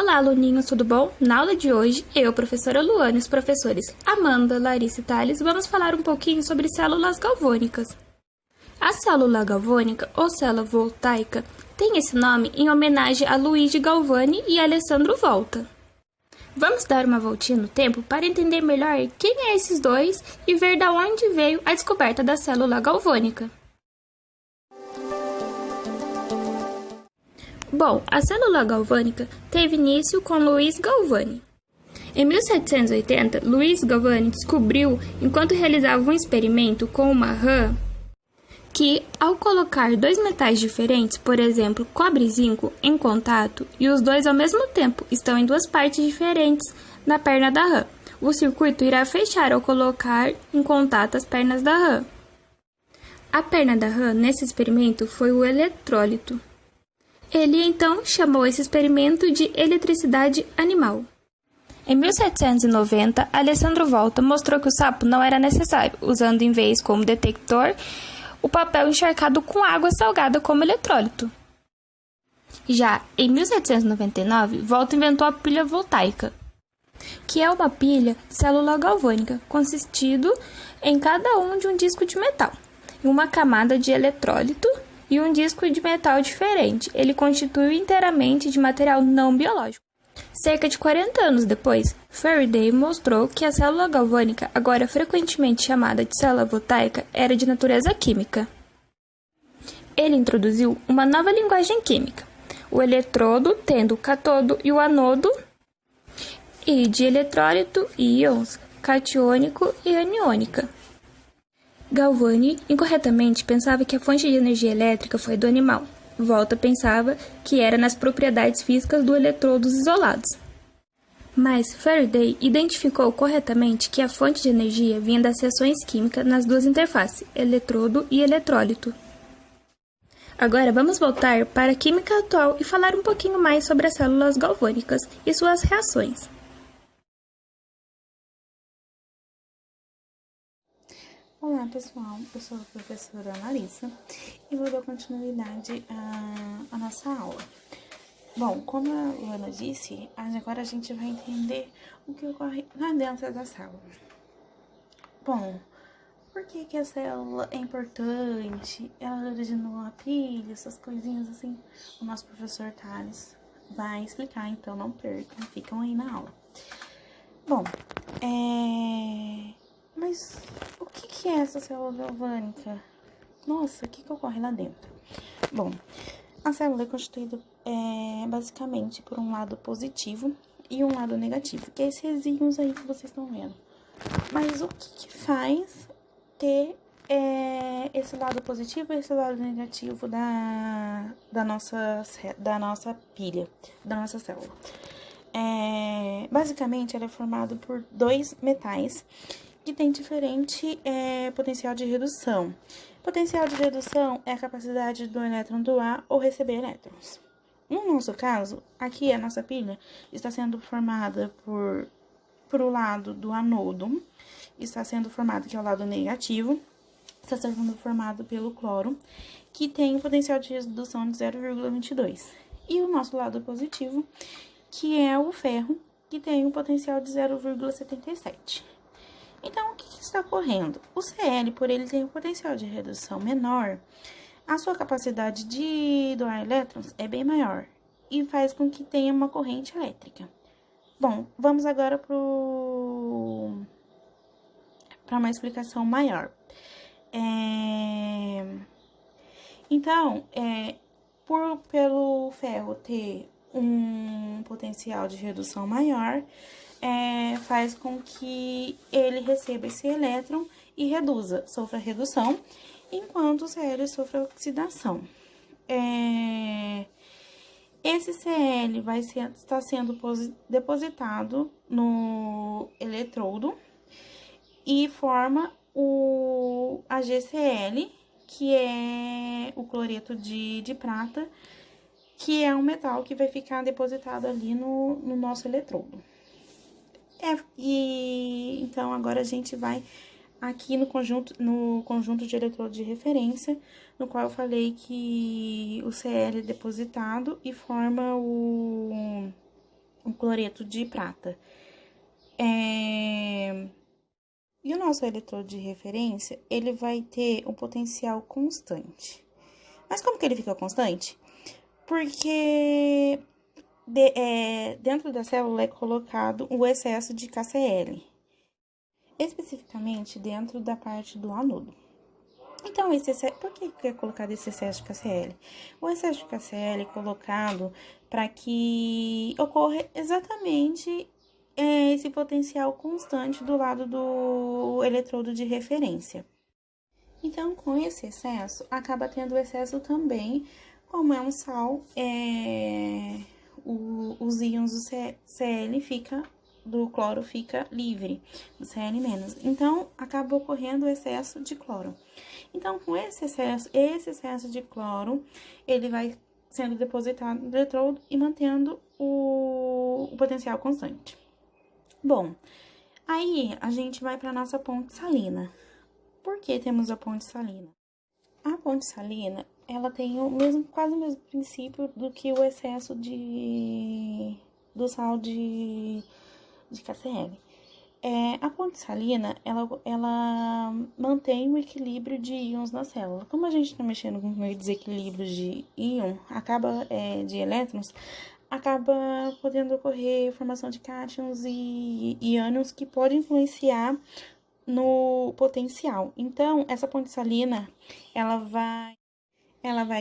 Olá, aluninhos, tudo bom? Na aula de hoje, eu, professora Luana, e os professores Amanda, Larissa e Thales, vamos falar um pouquinho sobre células galvânicas. A célula galvânica, ou célula voltaica, tem esse nome em homenagem a Luigi Galvani e Alessandro Volta. Vamos dar uma voltinha no tempo para entender melhor quem é esses dois e ver de onde veio a descoberta da célula galvânica. Bom, a célula galvânica teve início com Luiz Galvani. Em 1780, Luiz Galvani descobriu, enquanto realizava um experimento com uma rã, que ao colocar dois metais diferentes, por exemplo, cobre e zinco, em contato, e os dois ao mesmo tempo estão em duas partes diferentes na perna da rã, o circuito irá fechar ao colocar em contato as pernas da rã. A perna da rã, nesse experimento, foi o eletrólito. Ele, então, chamou esse experimento de eletricidade animal. Em 1790, Alessandro Volta mostrou que o sapo não era necessário, usando em vez como detector o papel encharcado com água salgada como eletrólito. Já em 1799, Volta inventou a pilha voltaica, que é uma pilha de célula galvânica, consistido em cada um de um disco de metal, e uma camada de eletrólito e um disco de metal diferente. Ele constitui inteiramente de material não biológico. Cerca de 40 anos depois, Faraday mostrou que a célula galvânica, agora frequentemente chamada de célula voltaica, era de natureza química. Ele introduziu uma nova linguagem química, o eletrodo tendo o cátodo e o anodo, e de eletrólito e íons, catiônico e aniônica. Galvani, incorretamente, pensava que a fonte de energia elétrica foi do animal. Volta pensava que era nas propriedades físicas do eletrodos isolados. Mas Faraday identificou corretamente que a fonte de energia vinha das reações químicas nas duas interfaces, eletrodo e eletrólito. Agora vamos voltar para a química atual e falar um pouquinho mais sobre as células galvânicas e suas reações. Olá pessoal, eu sou a professora Larissa e vou dar continuidade à nossa aula. Bom, como a Luana disse, agora a gente vai entender o que ocorre lá dentro da célula. Bom, por que a célula é importante? Ela originou a pilha, essas coisinhas assim. O nosso professor Thales vai explicar, então não percam, ficam aí na aula. Bom, mas o que é essa célula galvânica? Nossa, o que ocorre lá dentro? Bom, a célula é constituída basicamente por um lado positivo e um lado negativo, que é esses resíduos aí que vocês estão vendo. Mas o que faz ter esse lado positivo e esse lado negativo da nossa pilha, da nossa célula? Basicamente, ela é formada por dois metais que tem diferente potencial de redução. Potencial de redução é a capacidade do elétron doar ou receber elétrons. No nosso caso, aqui a nossa pilha está sendo formada por o lado do anodo, está sendo formado, que é o lado negativo, está sendo formado pelo cloro, que tem um potencial de redução de 0,22. E o nosso lado positivo, que é o ferro, que tem um potencial de 0,77. Então, o que está ocorrendo? O Cl, por ele ter um potencial de redução menor, a sua capacidade de doar elétrons é bem maior e faz com que tenha uma corrente elétrica. Bom, vamos agora para uma explicação maior. Então, pelo ferro ter um potencial de redução maior, faz com que ele receba esse elétron e sofra redução, enquanto o Cl sofre oxidação. Esse Cl está sendo depositado no eletrodo e forma a GCl, que é o cloreto de prata, que é um metal que vai ficar depositado ali no nosso eletrodo. Então, agora a gente vai aqui no conjunto de eletrodos de referência, no qual eu falei que o Cl é depositado e forma um cloreto de prata. E o nosso eletrodo de referência, ele vai ter um potencial constante. Mas como que ele fica constante? Porque dentro da célula é colocado o excesso de KCl, especificamente dentro da parte do anodo. Então, por que é colocado esse excesso de KCl? O excesso de KCl é colocado para que ocorra exatamente esse potencial constante do lado do eletrodo de referência. Então, com esse excesso, acaba tendo excesso também, como é um sal, os íons do Cl do cloro fica livre, do Cl-. Então, acaba ocorrendo o excesso de cloro. Então, com esse excesso de cloro, ele vai sendo depositado no eletrodo e mantendo o potencial constante. Bom, aí a gente vai para a nossa ponte salina. Por que temos a ponte salina? A ponte salina, ela tem quase o mesmo princípio do que o excesso do sal de KCl. A ponte salina, ela mantém o equilíbrio de íons na célula. Como a gente está mexendo com o desequilíbrio de íon, de elétrons, acaba podendo ocorrer formação de cátions e ânions que podem influenciar no potencial. Então, essa ponte salina, ela vai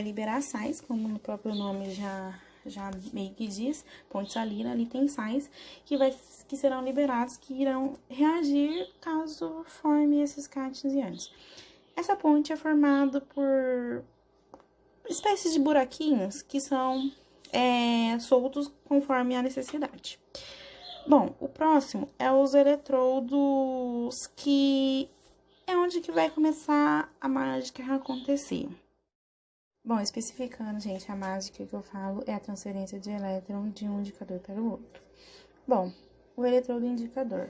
liberar sais, como no próprio nome já meio que diz, ponte salina, ali tem sais que serão liberados, que irão reagir caso forme esses cátions e ânions. Essa ponte é formada por espécies de buraquinhos que são soltos conforme a necessidade. Bom, o próximo é os eletrodos, que é onde que vai começar a mágica a acontecer. Bom, especificando, gente, a mágica que eu falo é a transferência de elétron de um indicador para o outro. Bom, o eletrodo indicador.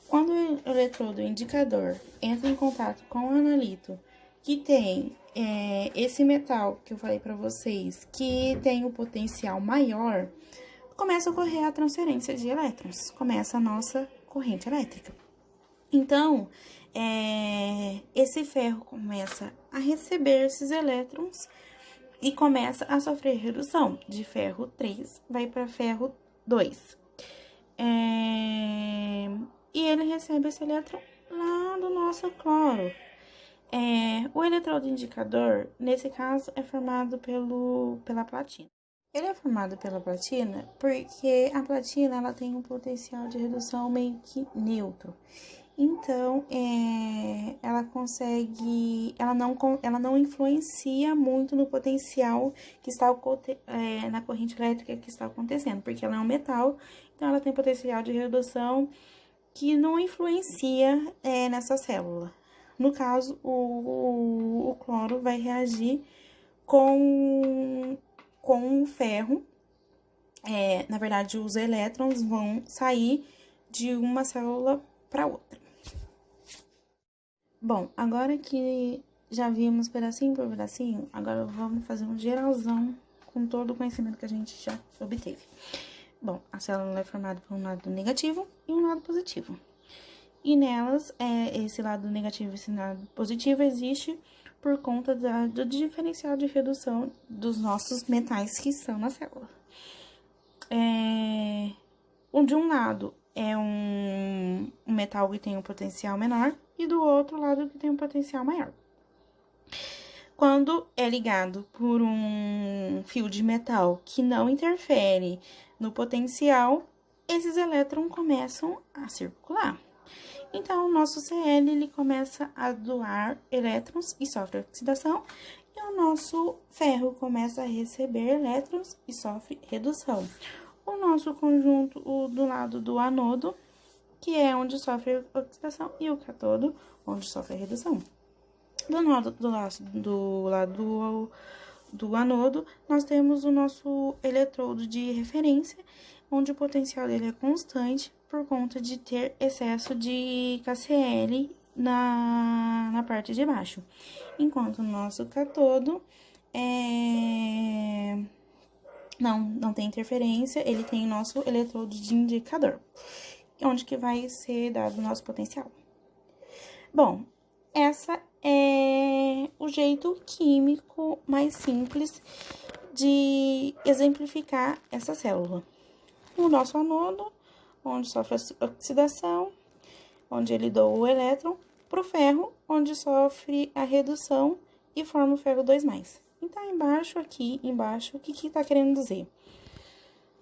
Quando o eletrodo indicador entra em contato com o analito, que tem esse metal que eu falei para vocês, que tem o potencial maior, começa a ocorrer a transferência de elétrons, começa a nossa corrente elétrica. Então, esse ferro começa a receber esses elétrons e começa a sofrer redução. De ferro 3 vai para ferro 2. E ele recebe esse elétron lá do nosso cloro. O eletrodo indicador, nesse caso, é formado pela platina. Ele é formado pela platina porque a platina ela tem um potencial de redução meio que neutro. Então, ela não influencia muito no potencial que está na corrente elétrica que está acontecendo, porque ela é um metal, então ela tem potencial de redução que não influencia nessa célula. No caso, o cloro vai reagir com o ferro. Na verdade, os elétrons vão sair de uma célula para outra. Bom, agora que já vimos pedacinho por pedacinho, agora vamos fazer um geralzão com todo o conhecimento que a gente já obteve. Bom, a célula é formada por um lado negativo e um lado positivo. E nelas, esse lado negativo e esse lado positivo existe por conta do diferencial de redução dos nossos metais que estão na célula. De um lado é um metal que tem um potencial menor e do outro lado que tem um potencial maior. Quando é ligado por um fio de metal que não interfere no potencial, esses elétrons começam a circular. Então, o nosso Cl ele começa a doar elétrons e sofre oxidação, e o nosso ferro começa a receber elétrons e sofre redução. O nosso conjunto do lado do anodo, que é onde sofre oxidação, e o cátodo, onde sofre redução. Do lado do anodo, nós temos o nosso eletrodo de referência, onde o potencial dele é constante por conta de ter excesso de KCl na parte de baixo. Enquanto o nosso cátodo não tem interferência, ele tem o nosso eletrodo de indicador, onde que vai ser dado o nosso potencial. Bom, essa é o jeito químico mais simples de exemplificar essa célula. O nosso anodo, onde sofre oxidação, onde ele doa o elétron, para o ferro, onde sofre a redução e forma o ferro 2+. Então, aqui embaixo, o que está querendo dizer?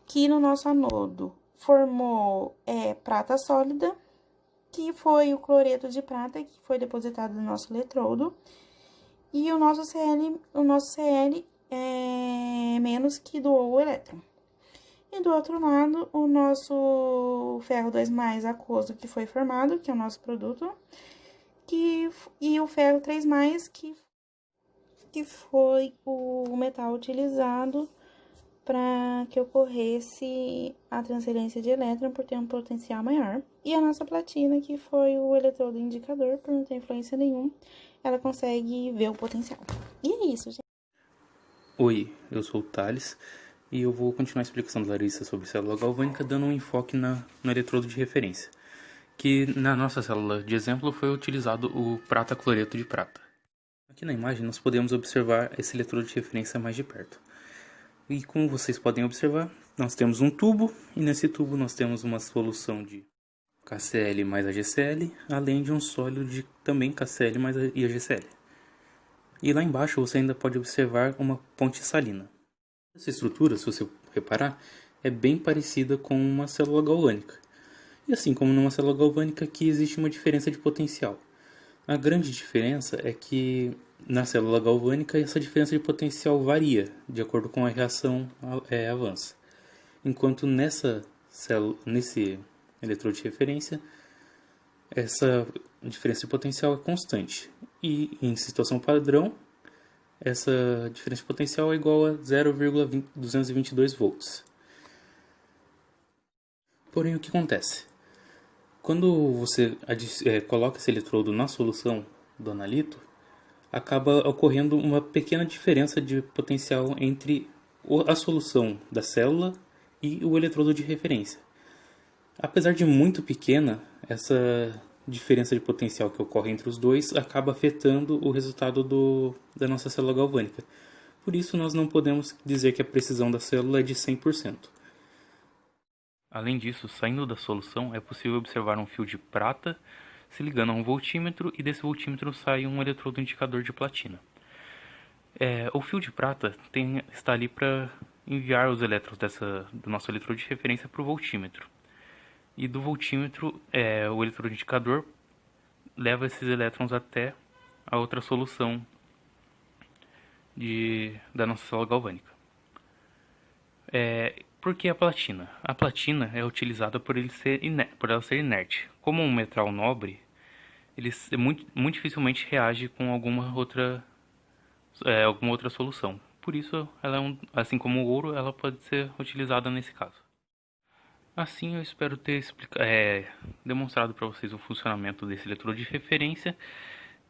Que no nosso anodo formou prata sólida, que foi o cloreto de prata que foi depositado no nosso eletrodo, e o nosso Cl é menos que doou o elétron. E do outro lado, o nosso ferro 2+ aquoso que foi formado, que é o nosso produto, e o ferro 3+, que foi o metal utilizado para que ocorresse a transferência de elétron por ter um potencial maior. E a nossa platina, que foi o eletrodo indicador, por não ter influência nenhuma, ela consegue ver o potencial. E é isso, gente. Oi, eu sou o Thales e eu vou continuar a explicação da Larissa sobre célula galvânica, dando um enfoque no eletrodo de referência, que na nossa célula de exemplo foi utilizado o prata cloreto de prata. Aqui na imagem nós podemos observar esse eletrodo de referência mais de perto. E como vocês podem observar, nós temos um tubo, e nesse tubo nós temos uma solução de KCl mais AgCl, além de um sólido de também KCl mais AgCl. E lá embaixo você ainda pode observar uma ponte salina. Essa estrutura, se você reparar, é bem parecida com uma célula galvânica. E assim como numa célula galvânica, aqui existe uma diferença de potencial. A grande diferença é que na célula galvânica essa diferença de potencial varia de acordo com a reação avança. Enquanto nesse eletrodo de referência, essa diferença de potencial é constante. E em situação padrão, essa diferença de potencial é igual a 0,222 volts. Porém, o que acontece? Quando você coloca esse eletrodo na solução do analito, acaba ocorrendo uma pequena diferença de potencial entre a solução da célula e o eletrodo de referência. Apesar de muito pequena, essa diferença de potencial que ocorre entre os dois acaba afetando o resultado da nossa célula galvânica. Por isso, nós não podemos dizer que a precisão da célula é de 100%. Além disso, saindo da solução, é possível observar um fio de prata se ligando a um voltímetro, e desse voltímetro sai um eletrodo indicador de platina. O fio de prata está ali para enviar os elétrons do nosso eletrodo de referência para o voltímetro. E do voltímetro, o eletrodo indicador leva esses elétrons até a outra solução da nossa célula galvânica. Por que a platina? A platina é utilizada por ela ser inerte. Como um metal nobre, ele muito dificilmente reage com alguma outra solução. Por isso, assim como o ouro, ela pode ser utilizada nesse caso. Assim, eu espero ter demonstrado para vocês o funcionamento desse eletrodo de referência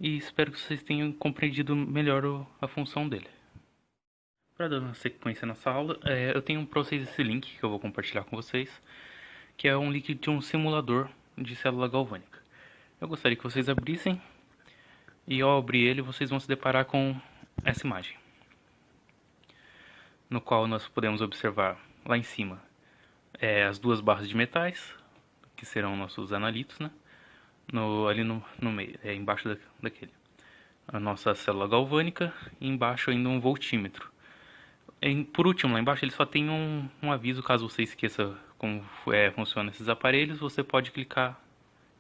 e espero que vocês tenham compreendido melhor a função dele. Para dar uma sequência nessa aula, eu tenho para vocês esse link que eu vou compartilhar com vocês, que é um link de um simulador de célula galvânica. Eu gostaria que vocês abrissem, e ao abrir ele vocês vão se deparar com essa imagem, no qual nós podemos observar lá em cima as duas barras de metais, que serão nossos analitos, né? Ali no meio, embaixo daquele, a nossa célula galvânica, e embaixo ainda um voltímetro. Por último, lá embaixo ele só tem um aviso, caso você esqueça como funcionam esses aparelhos, você pode clicar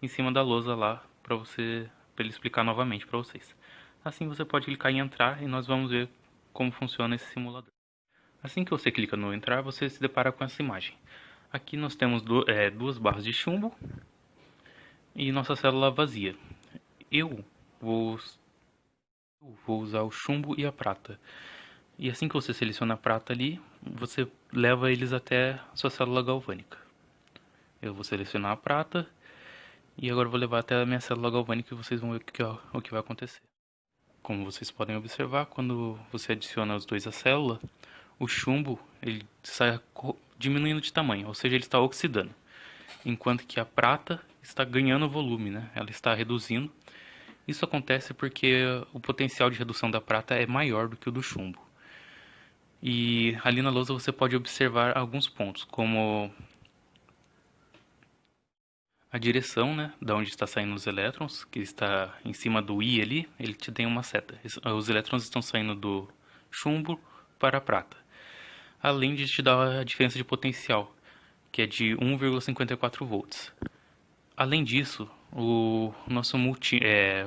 em cima da lousa lá para ele explicar novamente para vocês. Assim você pode clicar em entrar e nós vamos ver como funciona esse simulador. Assim que você clica no entrar, você se depara com essa imagem. Aqui nós temos duas barras de chumbo e nossa célula vazia. Eu vou usar o chumbo e a prata. E assim que você seleciona a prata ali, você leva eles até a sua célula galvânica. Eu vou selecionar a prata e agora vou levar até a minha célula galvânica e vocês vão ver o que vai acontecer. Como vocês podem observar, quando você adiciona os dois à célula, o chumbo ele está diminuindo de tamanho, ou seja, ele está oxidando, enquanto que a prata está ganhando volume, né? Ela está reduzindo. Isso acontece porque o potencial de redução da prata é maior do que o do chumbo. E ali na lousa você pode observar alguns pontos, como a direção, né, da onde está saindo os elétrons, que está em cima do I ali, ele te tem uma seta. Os elétrons estão saindo do chumbo para a prata. Além de te dar a diferença de potencial, que é de 1,54 volts. Além disso, o nosso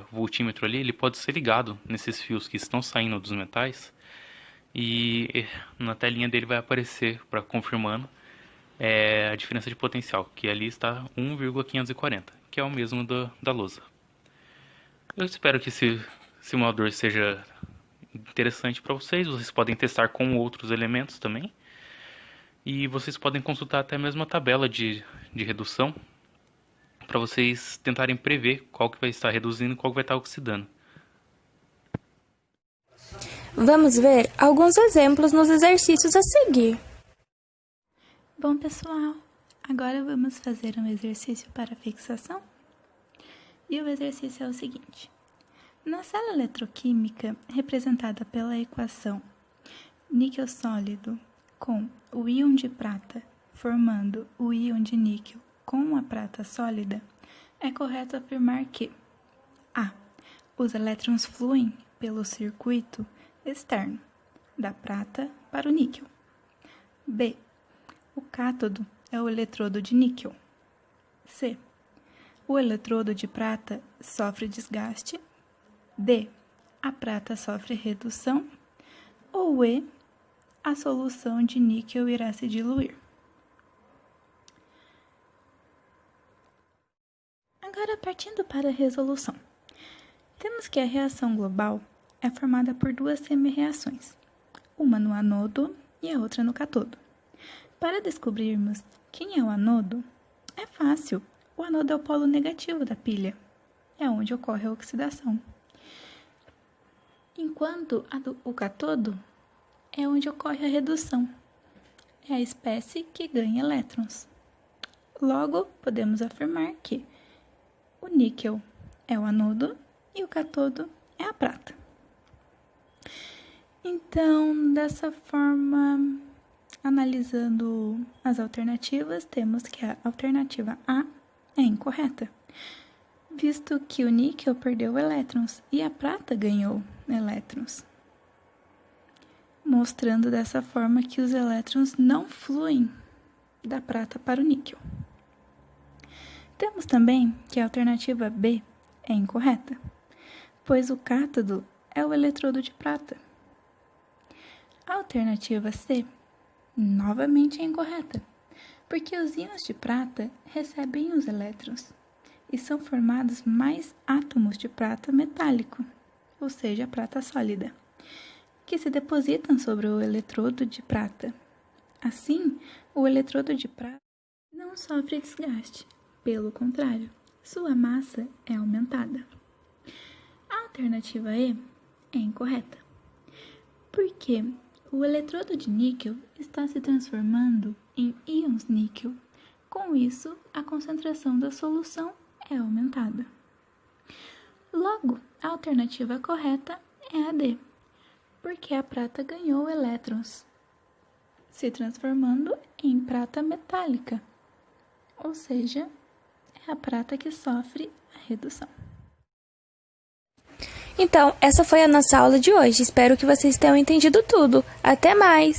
voltímetro ali, ele pode ser ligado nesses fios que estão saindo dos metais, e na telinha dele vai aparecer, para confirmando, a diferença de potencial, que ali está 1,540, que é o mesmo da lousa. Eu espero que esse simulador seja interessante para vocês. Vocês podem testar com outros elementos também. E vocês podem consultar até mesmo a tabela de redução, para vocês tentarem prever qual que vai estar reduzindo e qual que vai estar oxidando. Vamos ver alguns exemplos nos exercícios a seguir. Bom, pessoal, agora vamos fazer um exercício para fixação. E o exercício é o seguinte. Na sala eletroquímica, representada pela equação níquel sólido com o íon de prata formando o íon de níquel com a prata sólida, é correto afirmar que a. Os elétrons fluem pelo circuito externo da prata para o níquel. B. O cátodo é o eletrodo de níquel. C. O eletrodo de prata sofre desgaste. D. A prata sofre redução. Ou E. A solução de níquel irá se diluir. Agora, partindo para a resolução. Temos que a reação global é formada por duas semi-reações, uma no anodo e a outra no catodo. Para descobrirmos quem é o anodo, é fácil. O anodo é o polo negativo da pilha, é onde ocorre a oxidação. Enquanto o catodo é onde ocorre a redução, é a espécie que ganha elétrons. Logo, podemos afirmar que o níquel é o anodo e o catodo é a prata. Então, dessa forma, analisando as alternativas, temos que a alternativa A é incorreta, visto que o níquel perdeu elétrons e a prata ganhou elétrons, mostrando dessa forma que os elétrons não fluem da prata para o níquel. Temos também que a alternativa B é incorreta, pois o cátodo é o eletrodo de prata. A alternativa C novamente é incorreta, porque os íons de prata recebem os elétrons e são formados mais átomos de prata metálico, ou seja, prata sólida, que se depositam sobre o eletrodo de prata. Assim, o eletrodo de prata não sofre desgaste. Pelo contrário, sua massa é aumentada. A alternativa E é incorreta, porque o eletrodo de níquel está se transformando em íons níquel. Com isso, a concentração da solução é aumentada. Logo, a alternativa correta é a D, porque a prata ganhou elétrons, se transformando em prata metálica, ou seja, é a prata que sofre a redução. Então, essa foi a nossa aula de hoje. Espero que vocês tenham entendido tudo. Até mais!